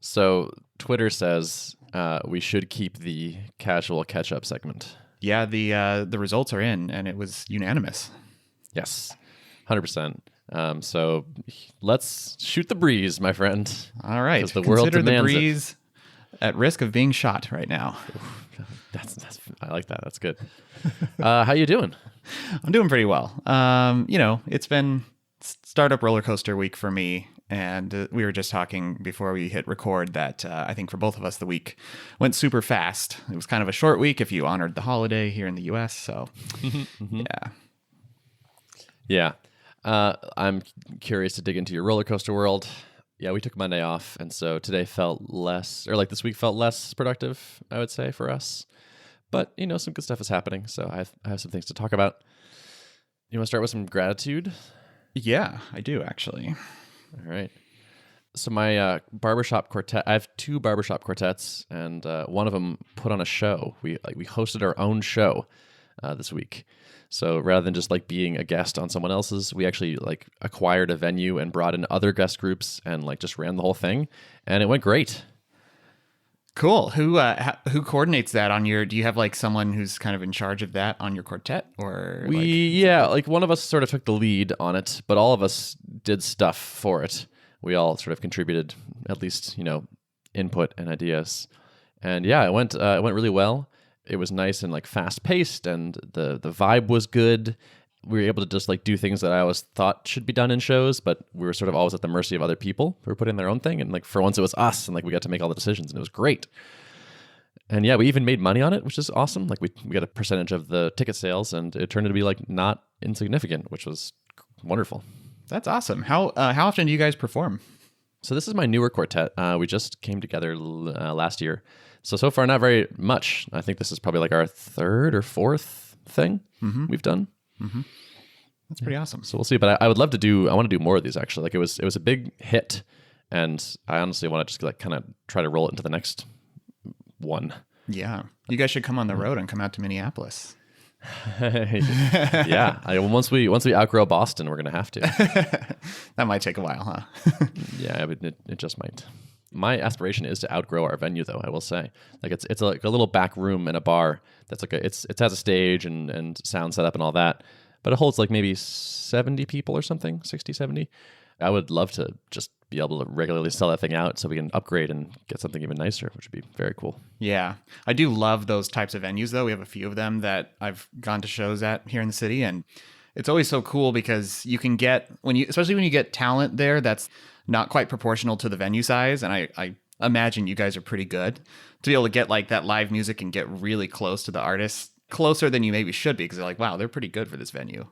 So Twitter says we should keep the casual catch-up segment. Yeah, the results are in, and it was unanimous. Yes, 100%. So let's shoot the breeze, my friend. All right. The world Consider the demands breeze at risk of being shot right now. That's I like that. That's good. How you doing? I'm doing pretty well. It's been startup roller coaster week for me. And we were just talking before we hit record that I think for both of us, the week went super fast. It was kind of a short week if you honored the holiday here in the U.S. So, yeah. Yeah. I'm curious to dig into your roller coaster world. Yeah, we took Monday off. And so today felt this week felt less productive, I would say, for us. But, some good stuff is happening. So I have some things to talk about. You want to start with some gratitude? Yeah, I do, actually. All right. So my barbershop quartet, I have two barbershop quartets, and one of them put on a show. We hosted our own show this week. So rather than just being a guest on someone else's, we actually acquired a venue and brought in other guest groups and just ran the whole thing, and it went great. Cool. Who coordinates that on your? Do you have someone who's kind of in charge of that on your quartet, or one of us sort of took the lead on it, but all of us did stuff for it. We all sort of contributed at least input and ideas, and it went really well. It was nice and fast paced, and the vibe was good. We were able to just do things that I always thought should be done in shows, but we were sort of always at the mercy of other people who were putting their own thing. And for once it was us, and we got to make all the decisions, and it was great. And yeah, we even made money on it, which is awesome. We got a percentage of the ticket sales, and it turned out to be not insignificant, which was wonderful. That's awesome. How often do you guys perform? So this is my newer quartet. We just came together last year. So far, not very much. I think this is probably our third or fourth thing we've done. Mm-hmm. That's pretty awesome. So we'll see. But I would love to I want to do more of these, actually. It was a big hit, and I honestly want to just kind of try to roll it into the next one. Yeah. You guys should come on the road and come out to Minneapolis. Yeah. Once we outgrow Boston, we're going to have to. That might take a while, huh? Yeah, it just might. My aspiration is to outgrow our venue, though, I will say. It's a little back room in a bar that's it has a stage and sound setup and all that, but it holds maybe 70 people or something, 60, 70. I would love to just be able to regularly sell that thing out so we can upgrade and get something even nicer, which would be very cool. Yeah. I do love those types of venues, though. We have a few of them that I've gone to shows at here in the city, and it's always so cool because you can get, especially when you get talent there that's not quite proportional to the venue size, and I imagine you guys are pretty good to be able to get that live music and get really close to the artists, closer than you maybe should be, because they're wow, they're pretty good for this venue.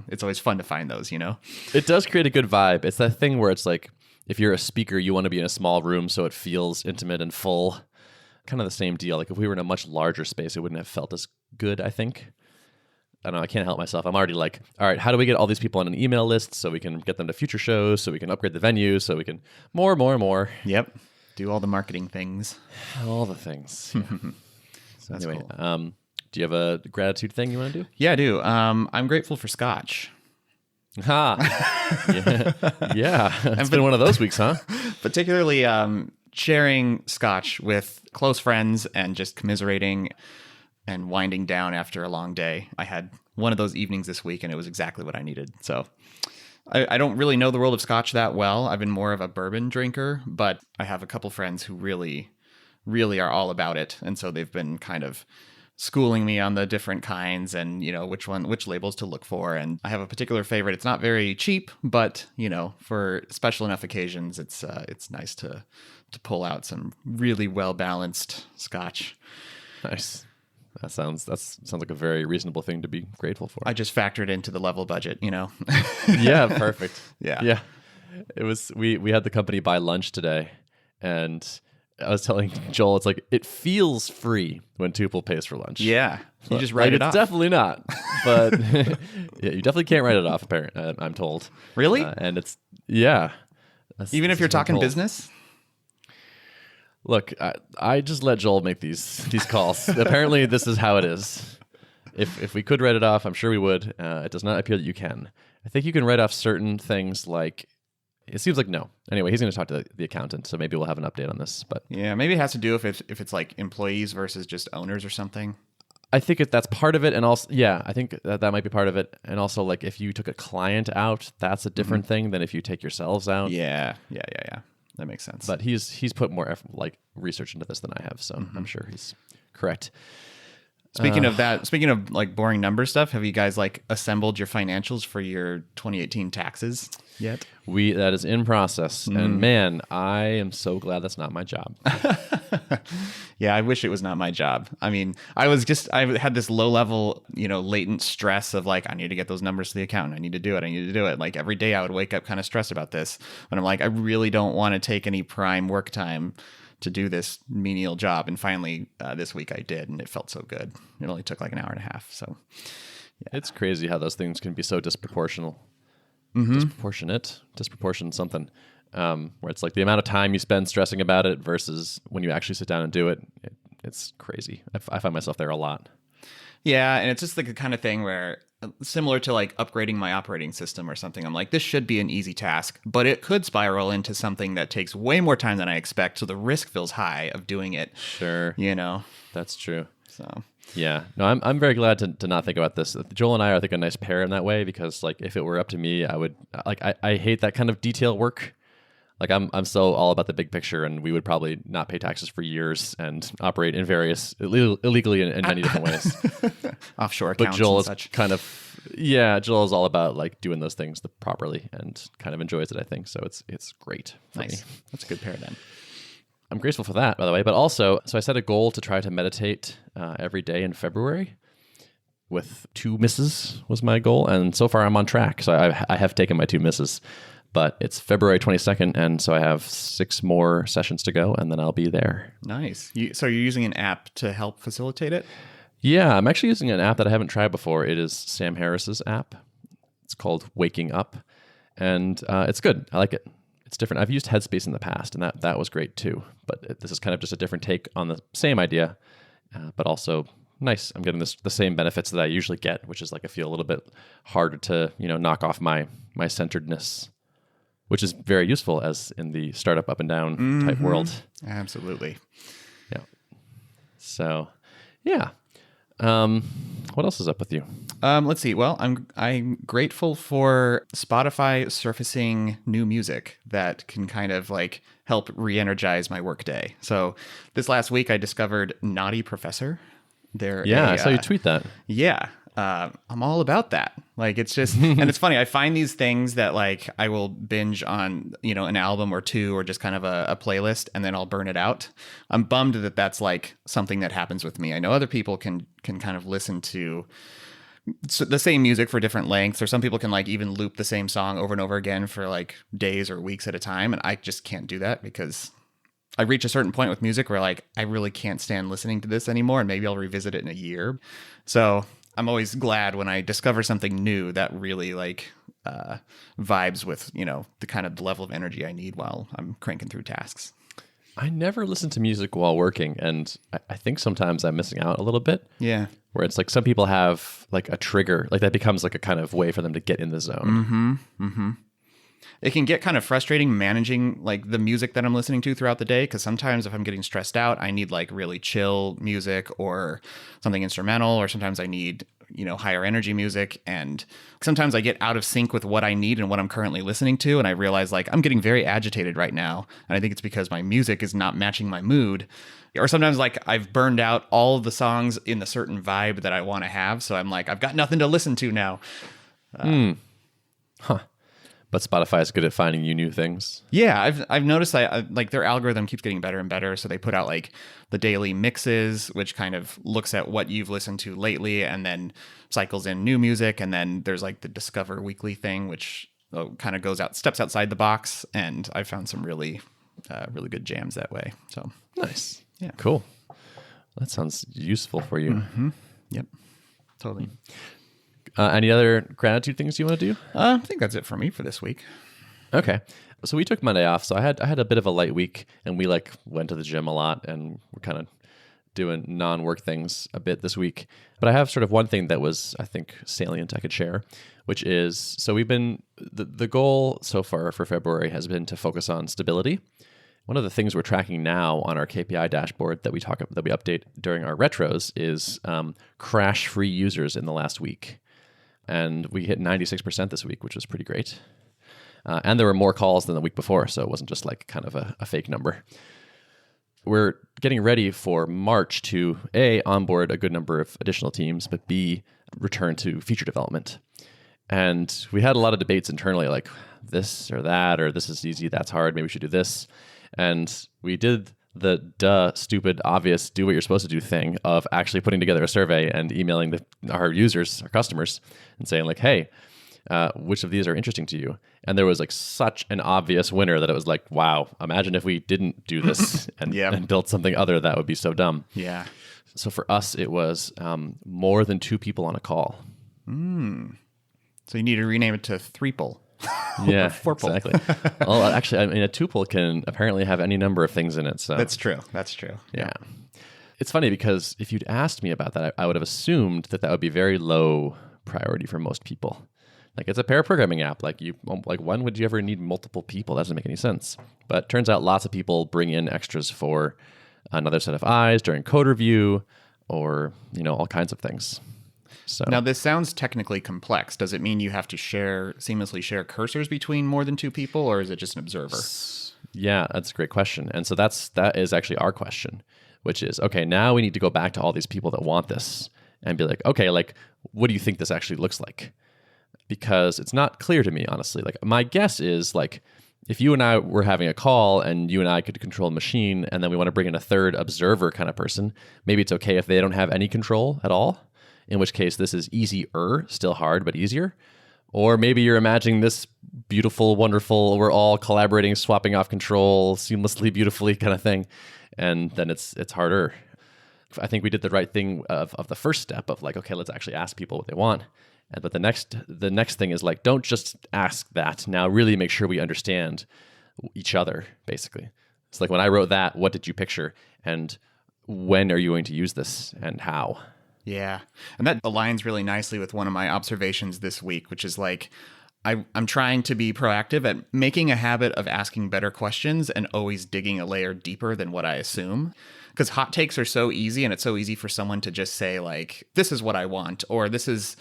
It's always fun to find those, It does create a good vibe. It's that thing where it's if you're a speaker, you want to be in a small room so it feels intimate and full. Kind of the same deal. If we were in a much larger space, it wouldn't have felt as good, I think. I don't know, I can't help myself. I'm already all right, how do we get all these people on an email list so we can get them to future shows, so we can upgrade the venue, so we can more. Yep. Do all the marketing things. All the things. Yeah. So That's anyway, cool. do you have a gratitude thing you want to do? Yeah, I do. I'm grateful for Scotch. Yeah. It's been one of those weeks, huh? Particularly sharing Scotch with close friends and just commiserating and winding down after a long day. I had one of those evenings this week, and it was exactly what I needed. So I don't really know the world of Scotch that well. I've been more of a bourbon drinker, but I have a couple friends who really, really are all about it. And so they've been kind of schooling me on the different kinds and, which labels to look for. And I have a particular favorite. It's not very cheap, but, for special enough occasions, it's nice to pull out some really well-balanced Scotch. Nice. That sounds like a very reasonable thing to be grateful for. I just factored into the level budget, Yeah, perfect. Yeah. It was we had the company buy lunch today, and I was telling Joel, it's it feels free when Tuple pays for lunch. Yeah, you just write it off. It's definitely not, but yeah, you definitely can't write it off. Apparently, I'm told. Really? And it's even if you're talking business. Look, I just let Joel make these calls. Apparently, this is how it is. If we could write it off, I'm sure we would. It does not appear that you can. I think you can write off certain things it seems like no. Anyway, he's going to talk to the accountant, so maybe we'll have an update on this. But yeah, maybe it has to do if it's like employees versus just owners or something. I think that's part of it, and also, yeah, I think that might be part of it, and also like if you took a client out, that's a different thing than if you take yourselves out. Yeah. That makes sense. But he's put more like research into this than I have, so I'm sure he's correct. Speaking of like boring number stuff, have you guys like assembled your financials for your 2018 taxes yet? That is in process, and man, I am so glad that's not my job. Yeah, I wish it was not my job. I mean, I had this low level, latent stress of like, I need to get those numbers to the accountant. I need to do it. Like every day I would wake up kind of stressed about this. But I'm like, I really don't want to take any prime work time to do this menial job. And finally, this week I did, and it felt so good. It only took like an hour and a half. So yeah. It's crazy how those things can be so disproportional. Disproportion something. Where it's like the amount of time you spend stressing about it versus when you actually sit down and do it. It's crazy. I find myself there a lot. Yeah, and it's just like the kind of thing where, similar to like upgrading my operating system or something, I'm like, this should be an easy task, but it could spiral into something that takes way more time than I expect. So the risk feels high of doing it. Sure. That's true. So yeah, no, I'm very glad to not think about this. Joel and I are, I think, a nice pair in that way, because like if it were up to me, I would like, I hate that kind of detail work. Like I'm so all about the big picture, and we would probably not pay taxes for years and operate in various illegally in many different ways. Offshore accounts. But Joel and is such. Joel is all about like doing those things properly and kind of enjoys it, I think. So it's great for me. That's a good pair then. I'm grateful for that, by the way. But also, so I set a goal to try to meditate every day in February. With 2 misses was my goal, and so far I'm on track. So I have taken my 2 misses. But it's February 22nd, and so I have 6 more sessions to go, and then I'll be there. Nice. So you're using an app to help facilitate it? Yeah, I'm actually using an app that I haven't tried before. It is Sam Harris's app. It's called Waking Up, and it's good. I like it. It's different. I've used Headspace in the past, and that was great too. But this is kind of just a different take on the same idea, but also nice. I'm getting the same benefits that I usually get, which is like I feel a little bit harder to knock off my centeredness, which is very useful as in the startup up and down type world. Absolutely. Yeah. So, yeah. What else is up with you? Let's see. Well, I'm grateful for Spotify surfacing new music that can kind of like help re-energize my workday. So this last week I discovered Naughty Professor. I saw you tweet that. Yeah. I'm all about that. Like, it's just, and it's funny. I find these things that like I will binge on, an album or 2 or just kind of a playlist, and then I'll burn it out. I'm bummed that that's like something that happens with me. I know other people can kind of listen to the same music for different lengths, or some people can like even loop the same song over and over again for like days or weeks at a time. And I just can't do that, because I reach a certain point with music where like I really can't stand listening to this anymore, and maybe I'll revisit it in a year. So I'm always glad when I discover something new that really like vibes with, the kind of level of energy I need while I'm cranking through tasks. I never listen to music while working, and I think sometimes I'm missing out a little bit. Yeah. Where it's like some people have like a trigger, like that becomes like a kind of way for them to get in the zone. It can get kind of frustrating managing like the music that I'm listening to throughout the day, because sometimes if I'm getting stressed out, I need like really chill music or something instrumental, or sometimes I need, higher energy music. And sometimes I get out of sync with what I need and what I'm currently listening to. And I realize like I'm getting very agitated right now. And I think it's because my music is not matching my mood. Or sometimes like I've burned out all of the songs in the certain vibe that I want to have. So I'm like, I've got nothing to listen to now. But Spotify is good at finding you new things. Yeah, I've noticed like their algorithm keeps getting better and better. So they put out like the daily mixes, which kind of looks at what you've listened to lately and then cycles in new music. And then there's like the Discover Weekly thing, which kind of steps outside the box. And I found some really, really good jams that way. So nice. Yeah. Cool. That sounds useful for you. Yep. Totally. Any other gratitude things you want to do? I think that's it for me for this week. Okay. So we took Monday off. So I had a bit of a light week, and we like went to the gym a lot, and we're kind of doing non-work things a bit this week. But I have sort of one thing that was, I think, salient I could share, which is, so we've been, the goal so far for February has been to focus on stability. One of the things we're tracking now on our KPI dashboard that we update during our retros is crash-free users in the last week. And we hit 96% this week, which was pretty great. And there were more calls than the week before, so it wasn't just like kind of a fake number. We're getting ready for March to A, onboard a good number of additional teams, but B, return to feature development. And we had a lot of debates internally, like this or that, or this is easy, that's hard, maybe we should do this. And we did the stupid, obvious, do what you're supposed to do thing of actually putting together a survey and emailing our users, our customers, and saying like, hey, which of these are interesting to you? And there was like such an obvious winner that it was like, wow, imagine if we didn't do this and built something other, that would be so dumb. Yeah. So for us, it was more than 2 people on a call. So you need to rename it to Threeple. Yeah, Fourple. Exactly. Well, actually, I mean, a tuple can apparently have any number of things in it. So That's true. Yeah. It's funny because if you'd asked me about that, I would have assumed that would be very low priority for most people. Like it's a pair programming app. Like when would you ever need multiple people? That doesn't make any sense. But turns out lots of people bring in extras for another set of eyes during code review, or all kinds of things. So now this sounds technically complex. Does it mean you have to seamlessly share cursors between more than 2 people, or is it just an observer? Yeah, that's a great question. And so that is actually our question, which is, okay, now we need to go back to all these people that want this and be like, okay, like, what do you think this actually looks like? Because it's not clear to me, honestly. Like my guess is like, if you and I were having a call and you and I could control a machine and then we want to bring in a third observer kind of person, maybe it's okay if they don't have any control at all, in which case this is easier, still hard, but easier. Or maybe you're imagining this beautiful, wonderful, we're all collaborating, swapping off control seamlessly, beautifully kind of thing. And then it's harder. I think we did the right thing of the first step of like, okay, let's actually ask people what they want. But the next thing is like, don't just ask that. Now really make sure we understand each other, basically. It's like when I wrote that, what did you picture? And when are you going to use this and how? Yeah. And that aligns really nicely with one of my observations this week, which is like, I'm trying to be proactive at making a habit of asking better questions and always digging a layer deeper than what I assume. Because hot takes are so easy, and it's so easy for someone to just say like, this is what I want, or this is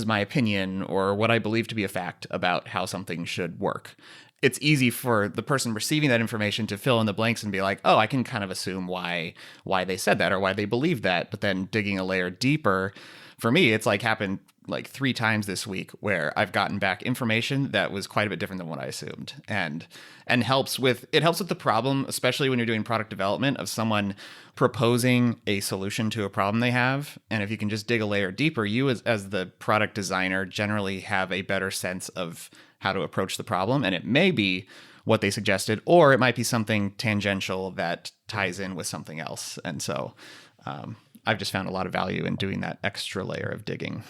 my opinion, or what I believe to be a fact about how something should work. It's easy for the person receiving that information to fill in the blanks and be like, oh, I can kind of assume why they said that or why they believe that. But then digging a layer deeper, for me, it's like happened like 3 times this week where I've gotten back information that was quite a bit different than what I assumed, and helps with the problem, especially when you're doing product development, of someone proposing a solution to a problem they have. And if you can just dig a layer deeper, you as the product designer generally have a better sense of how to approach the problem. And it may be what they suggested, or it might be something tangential that ties in with something else. And so I've just found a lot of value in doing that extra layer of digging.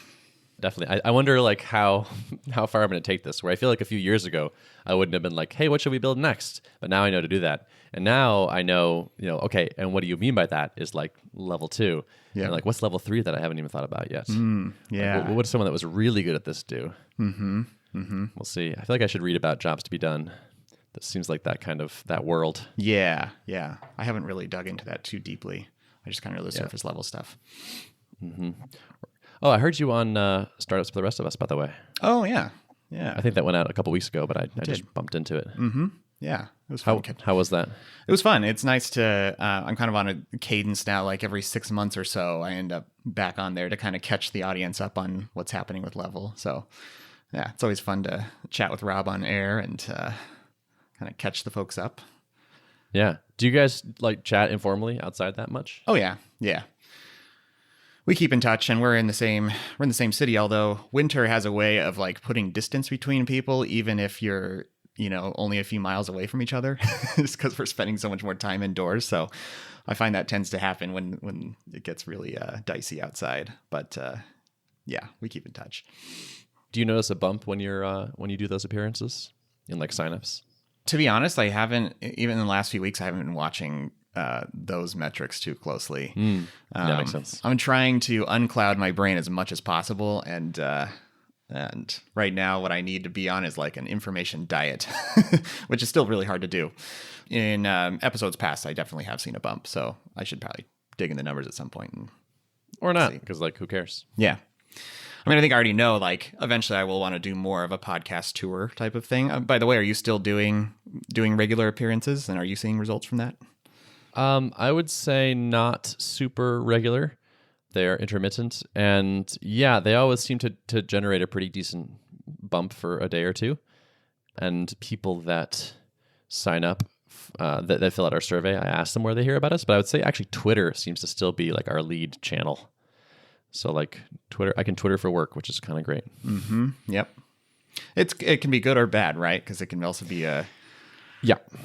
Definitely. I wonder like how far I'm going to take this, where I feel like a few years ago, I wouldn't have been like, hey, what should we build next? But now I know to do that. And now I know, okay, and what do you mean by that is like level 2. Yeah. And like, what's level 3 that I haven't even thought about yet? Yeah. Like, what would someone that was really good at this do? Mm-hmm. Mm-hmm. We'll see. I feel like I should read about jobs to be done. That seems like that world. Yeah. Yeah. I haven't really dug into that too deeply. I just kind of know the surface level stuff. Mm-hmm. Oh, I heard you on Startups for the Rest of Us, by the way. Oh, yeah. Yeah. I think that went out a couple weeks ago, but I just bumped into it. Mm-hmm. Yeah. It was fun. How was that? It was fun. It's nice to, I'm kind of on a cadence now, like every 6 months or so, I end up back on there to kind of catch the audience up on what's happening with Level. So, yeah, it's always fun to chat with Rob on air and kind of catch the folks up. Yeah. Do you guys like chat informally outside that much? Oh, yeah. Yeah. We keep in touch, and we're in the same city, although Winter has a way of like putting distance between people, even if you're, only a few miles away from each other, just because we're spending so much more time indoors. So I find that tends to happen when it gets really dicey outside. But yeah, we keep in touch. Do you notice a bump when you do those appearances in like signups? To be honest, I haven't, even in the last few weeks, I haven't been watching those metrics too closely. That makes sense. I'm trying to uncloud my brain as much as possible, and right now what I need to be on is like an information diet, which is still really hard to do. In episodes past, I definitely have seen a bump, so I should probably dig in the numbers at some point. Or not, because like, who cares? Yeah. I mean, I think I already know, like, eventually I will want to do more of a podcast tour type of thing. By the way, are you still doing regular appearances, and are you seeing results from that? I would say not super regular. They're intermittent. And yeah, they always seem to generate a pretty decent bump for a day or two. And people that sign up, that fill out our survey, I ask them where they hear about us. But I would say actually Twitter seems to still be like our lead channel. So like Twitter, I can Twitter for work, which is kind of great. Mm-hmm. Yep. It can be good or bad, right? Because it can also be a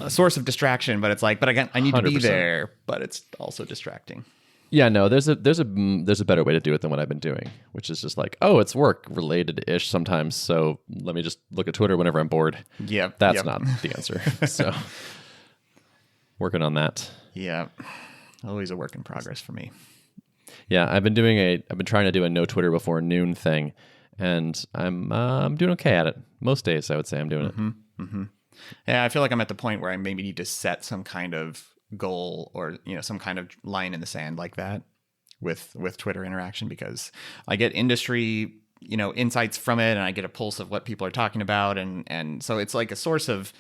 source of distraction. But it's like, but again, I need 100%. To be there, but it's also distracting. Yeah, no, there's a better way to do it than what I've been doing, which is just like, oh, it's work related-ish sometimes, so let me just look at Twitter whenever I'm bored. Yep. That's not the answer. So working on that. Yeah. Always a work in progress for me. Yeah, I've been trying to do a no Twitter before noon thing, and I'm doing okay at it. Most days I would say I'm doing it. Mm-hmm. Yeah, I feel like I'm at the point where I maybe need to set some kind of goal or some kind of line in the sand like that with Twitter interaction, because I get industry insights from it, and I get a pulse of what people are talking about, and so it's like a source of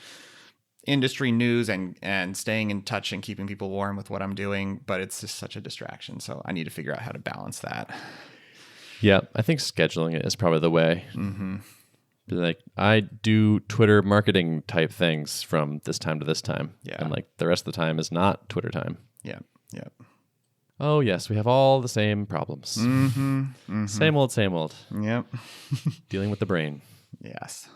industry news and staying in touch and keeping people warm with what I'm doing, but it's just such a distraction, so I need to figure out how to balance that. Yeah, I think scheduling it is probably the way. Mm-hmm. Like, I do Twitter marketing type things from this time to this time. Yeah. And like the rest of the time is not Twitter time. Yeah. Yeah. Oh, yes. We have all the same problems. Mm-hmm. Mm-hmm. Same old. Yep. Dealing with the brain. Yes.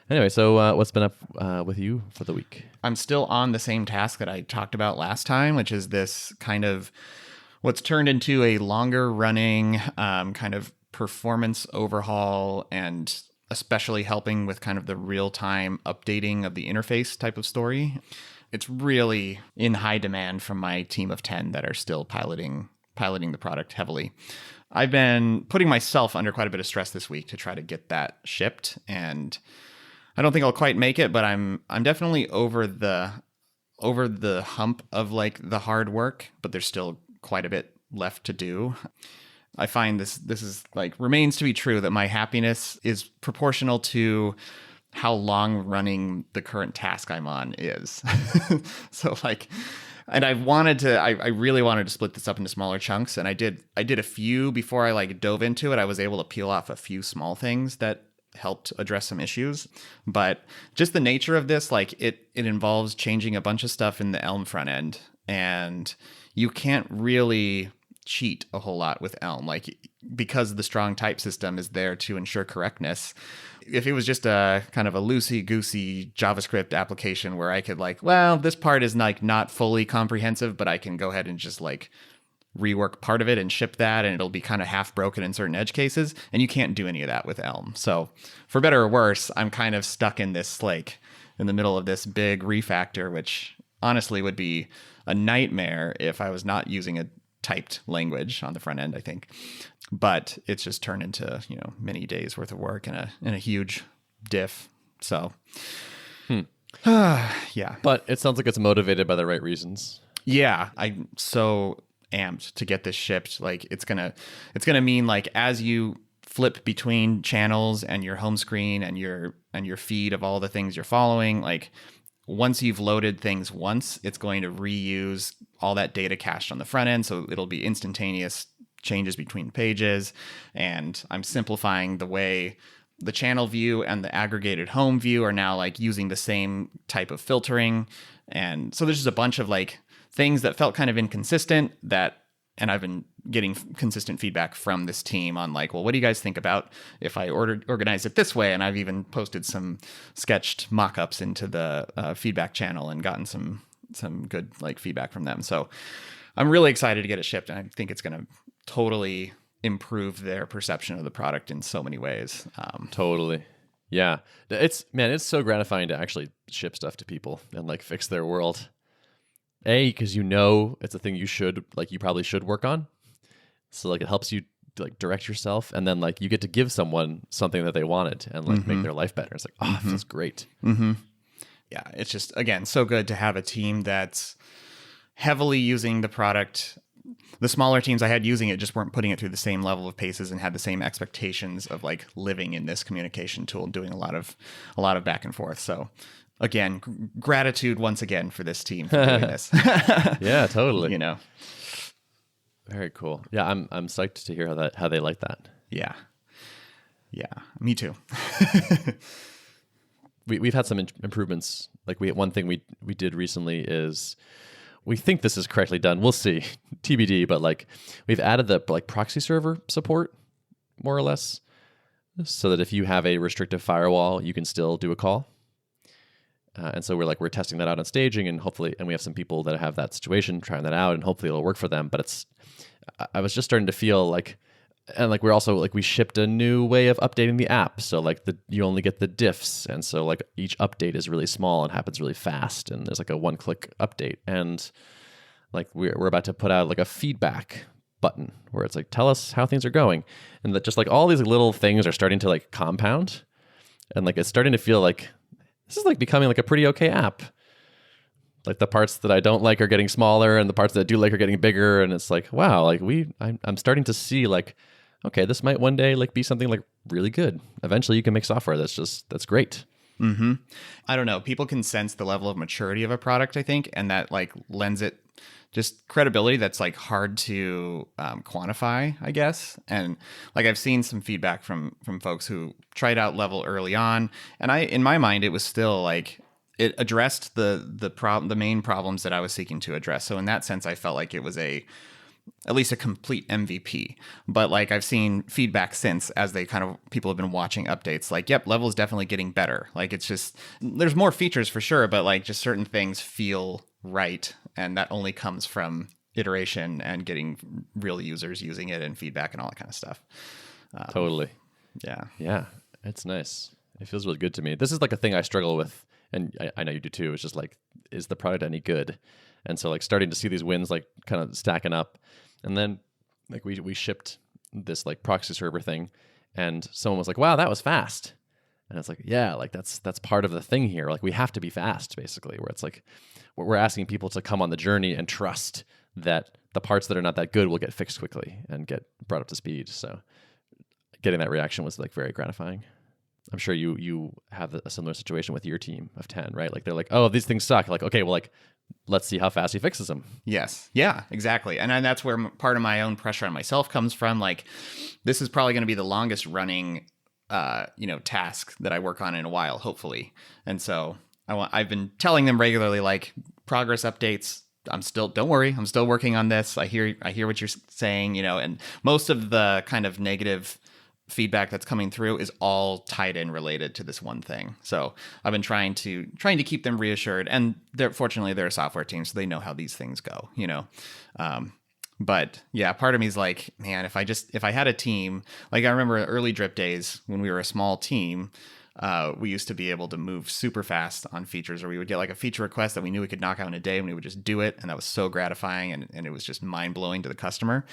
Anyway, so what's been up with you for the week? I'm still on the same task that I talked about last time, which is this kind of what's turned into a longer running kind of performance overhaul, and especially helping with kind of the real-time updating of the interface type of story. It's really in high demand from my team of 10 that are still piloting the product heavily. I've been putting myself under quite a bit of stress this week to try to get that shipped, and I don't think I'll quite make it, but I'm definitely over the hump of like the hard work, but there's still quite a bit left to do. I find this is like remains to be true that my happiness is proportional to how long running the current task I'm on is. So like, and I really wanted to split this up into smaller chunks, and I did a few before I like dove into it. I was able to peel off a few small things that helped address some issues, but just the nature of this, like it involves changing a bunch of stuff in the Elm front end, and you can't really cheat a whole lot with Elm, like because the strong type system is there to ensure correctness. If it was just a kind of a loosey-goosey JavaScript application where I could like, well, this part is like not fully comprehensive, but I can go ahead and just like rework part of it and ship that, and it'll be kind of half broken in certain edge cases, and you can't do any of that with Elm. So for better or worse, I'm kind of stuck in this like in the middle of this big refactor, which honestly would be a nightmare if I was not using a typed language on the front end, I think. But it's just turned into, many days worth of work and a huge diff. So, yeah. But it sounds like it's motivated by the right reasons. Yeah, I'm so amped to get this shipped. Like it's gonna mean like as you flip between channels and your home screen and your feed of all the things you're following, like once you've loaded things once, it's going to reuse all that data cached on the front end. So it'll be instantaneous changes between pages. And I'm simplifying the way the channel view and the aggregated home view are now like using the same type of filtering. And so there's just a bunch of like things that felt kind of inconsistent and I've been getting consistent feedback from this team on like, well, what do you guys think about if I organize it this way? And I've even posted some sketched mock-ups into the feedback channel and gotten some good like feedback from them. So I'm really excited to get it shipped, and I think it's going to totally improve their perception of the product in so many ways. Totally. Yeah. It's so gratifying to actually ship stuff to people and like fix their world. because you know it's a thing you probably should work on. So like it helps you like direct yourself, and then like you get to give someone something that they wanted and like make their life better. It's like, it feels great. Yeah, it's just, again, so good to have a team that's heavily using the product. The smaller teams I had using it just weren't putting it through the same level of paces and had the same expectations of like living in this communication tool, doing a lot of back and forth. So again, gratitude once again for this team for doing this. Yeah, totally. You know, very cool. Yeah, I'm psyched to hear how they like that. Yeah, me too. We've had some improvements. Like one thing we did recently is, we think this is correctly done. We'll see, TBD. But like we've added the like proxy server support, more or less, so that if you have a restrictive firewall, you can still do a call. And so we're testing that out on staging, and we have some people that have that situation trying that out, and hopefully it'll work for them. But I was just starting to feel like. And like we're also like we shipped a new way of updating the app, so like you only get the diffs, and so like each update is really small and happens really fast, and there's like a one-click update, and like we're about to put out like a feedback button where it's like, tell us how things are going, and that just like all these little things are starting to like compound, and like it's starting to feel like this is like becoming like a pretty okay app. Like the parts that I don't like are getting smaller, and the parts that I do like are getting bigger, and it's like, wow, like I'm starting to see like, okay, this might one day like be something like really good. Eventually you can make software that's great. I don't know. People can sense the level of maturity of a product, I think, and that like lends it just credibility that's like hard to quantify, I guess. And like I've seen some feedback from folks who tried out Level early on, and in my mind, it was still like it addressed the main problems that I was seeking to address. So in that sense, I felt like it was at least a complete MVP. But like I've seen feedback since, as people have been watching updates, like, yep, Level is definitely getting better. Like it's just, there's more features for sure, but like just certain things feel right. And that only comes from iteration and getting real users using it and feedback and all that kind of stuff. Totally. Yeah. Yeah. It's nice. It feels really good to me. This is like a thing I struggle with. And I know you do too. It's just like, is the product any good? And so like starting to see these wins like kind of stacking up. And then like we shipped this like proxy server thing, and someone was like, wow, that was fast. And it's like, yeah, like that's part of the thing here. Like we have to be fast, basically, where it's like we're asking people to come on the journey and trust that the parts that are not that good will get fixed quickly and get brought up to speed. So getting that reaction was like very gratifying. I'm sure you have a similar situation with your team of 10, right? Like they're like, oh, these things suck. Like, okay, well, like let's see how fast he fixes them. Yes. Yeah, exactly. And that's where part of my own pressure on myself comes from. Like, this is probably going to be the longest running, task that I work on in a while, hopefully. And so I've been telling them regularly, like, progress updates. Don't worry, I'm still working on this. I hear what you're saying, and most of the kind of negative feedback that's coming through is all tied in related to this one thing. So I've been trying to keep them reassured, and fortunately they're a software team, so they know how these things go, but yeah, part of me is like, man, if I had a team, like I remember early Drip days when we were a small team, we used to be able to move super fast on features, or we would get like a feature request that we knew we could knock out in a day, and we would just do it. And that was so gratifying, and it was just mind blowing to the customer.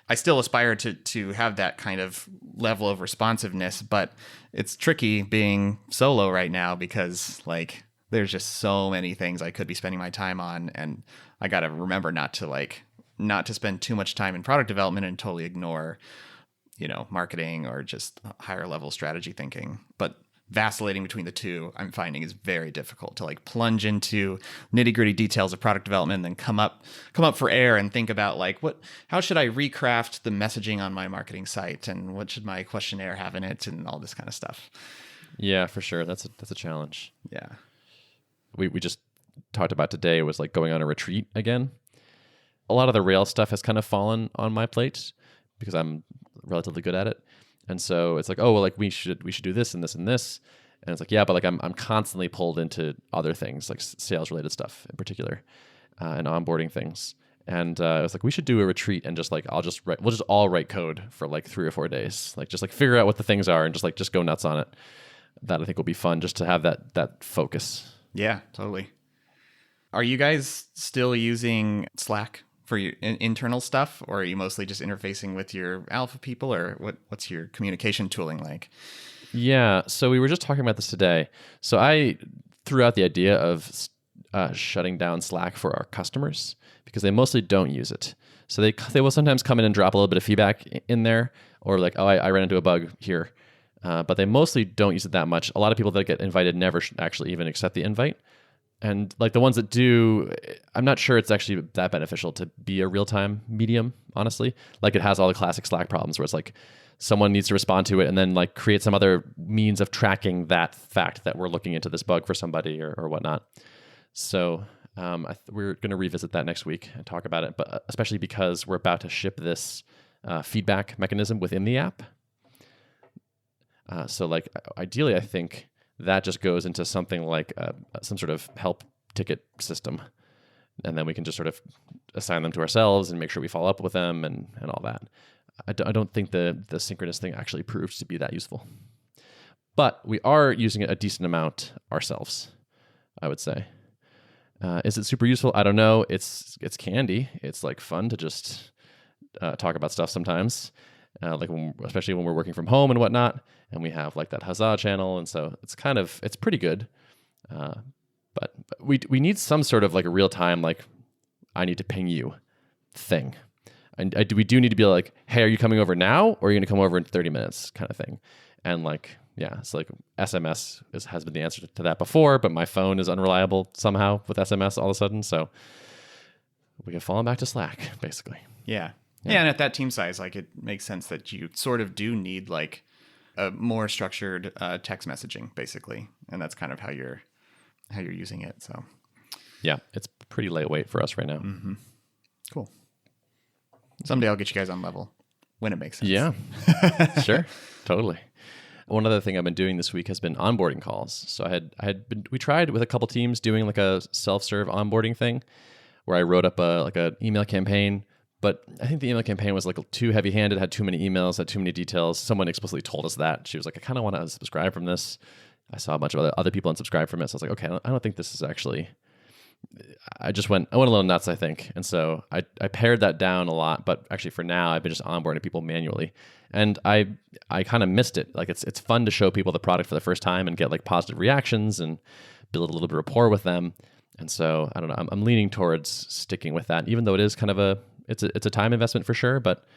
I still aspire to have that kind of level of responsiveness, but it's tricky being solo right now because like there's just so many things I could be spending my time on, and I got to remember not to spend too much time in product development and totally ignore, marketing or just higher level strategy thinking. But vacillating between the two, I'm finding, is very difficult to like plunge into nitty gritty details of product development and then come up for air and think about like, how should I recraft the messaging on my marketing site, and what should my questionnaire have in it, and all this kind of stuff. Yeah, for sure. That's a challenge. Yeah. We just talked about today was like going on a retreat again. A lot of the Rails stuff has kind of fallen on my plate because I'm relatively good at it. And so it's like, oh, well, like we should do this and this and this. And it's like, yeah, but like I'm constantly pulled into other things, like sales related stuff in particular, and onboarding things. And I was like, we should do a retreat and just like, we'll just all write code for like 3 or 4 days. Like just like figure out what the things are and just go nuts on it. That I think will be fun, just to have that focus. Yeah, totally. Are you guys still using Slack for your internal stuff, or are you mostly just interfacing with your alpha people, or what's your communication tooling like? Yeah, so we were just talking about this today. So I threw out the idea of shutting down Slack for our customers because they mostly don't use it. So they will sometimes come in and drop a little bit of feedback in there, or like, oh, I ran into a bug here. But they mostly don't use it that much. A lot of people that get invited never actually even accept the invite. And like the ones that do, I'm not sure it's actually that beneficial to be a real-time medium, honestly. Like it has all the classic Slack problems where it's like someone needs to respond to it and then like create some other means of tracking that fact that we're looking into this bug for somebody or whatnot. So we're going to revisit that next week and talk about it, but especially because we're about to ship this feedback mechanism within the app. So like ideally, I think that just goes into something like some sort of help ticket system. And then we can just sort of assign them to ourselves and make sure we follow up with them and all that. I don't think the synchronous thing actually proves to be that useful. But we are using it a decent amount ourselves, I would say. Is it super useful? I don't know. It's candy. It's like fun to just talk about stuff sometimes. Like especially when we're working from home and whatnot, and we have like that Huzzah channel, and so it's pretty good. But we need some sort of like a real time, like I need to ping you thing, and we do need to be like, hey, are you coming over now, or are you going to come over in 30 minutes, kind of thing. And like, yeah, it's like SMS has been the answer to that before, but my phone is unreliable somehow with SMS all of a sudden, so we have fallen back to Slack basically. Yeah. Yeah, and at that team size, like it makes sense that you sort of do need like a more structured text messaging, basically, and that's kind of how you're using it. So, yeah, it's pretty lightweight for us right now. Mm-hmm. Cool. Someday I'll get you guys on level when it makes sense. Yeah, sure, totally. One other thing I've been doing this week has been onboarding calls. So we tried with a couple teams doing like a self-serve onboarding thing, where I wrote up a email campaign. But I think the email campaign was like too heavy-handed, had too many emails, had too many details. Someone explicitly told us that. She was like, I kind of want to unsubscribe from this. I saw a bunch of other people unsubscribe from it. So I was like, okay, I don't think this is actually... I went a little nuts, I think. And so I pared that down a lot. But actually for now, I've been just onboarding people manually. And I kind of missed it. Like it's fun to show people the product for the first time and get like positive reactions and build a little bit of rapport with them. And so I don't know, I'm leaning towards sticking with that, even though it is kind of it's a time investment for sure, but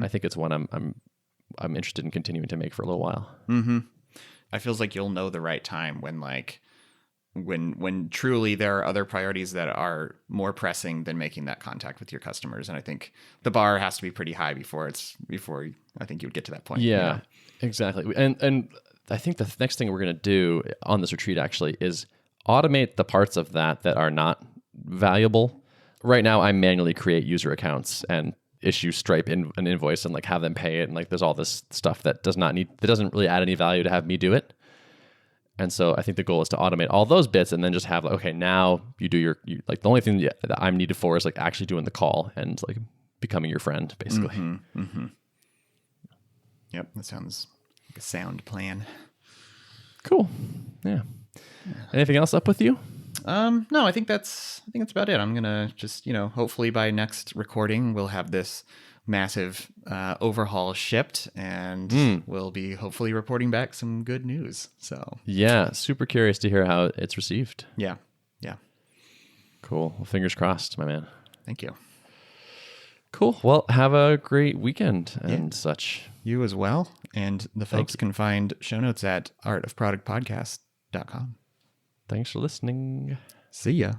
I think it's one I'm interested in continuing to make for a little while. Mm-hmm. I feels like you'll know the right time when truly there are other priorities that are more pressing than making that contact with your customers. And I think the bar has to be pretty high before I think you would get to that point. Yeah, you know? Exactly. And I think the next thing we're going to do on this retreat actually is automate the parts of that are not valuable. Right now, I manually create user accounts and issue Stripe an invoice and like have them pay it. And like there's all this stuff that doesn't really add any value to have me do it. And so I think the goal is to automate all those bits and then just have like, okay, now you do like the only thing that I'm needed for is like actually doing the call and like becoming your friend, basically. Mm-hmm, mm-hmm. Yep, that sounds like a sound plan. Cool. Yeah. Anything else up with you? No, I think that's about it. I'm gonna just, hopefully by next recording we'll have this massive overhaul shipped, and we'll be hopefully reporting back some good news. So yeah, super curious to hear how it's received. Yeah. Cool. Well, fingers crossed, my man. Thank you. Cool. Well, have a great weekend and such. You as well. And the folks can find show notes at artofproductpodcast.com. Thanks for listening. See ya.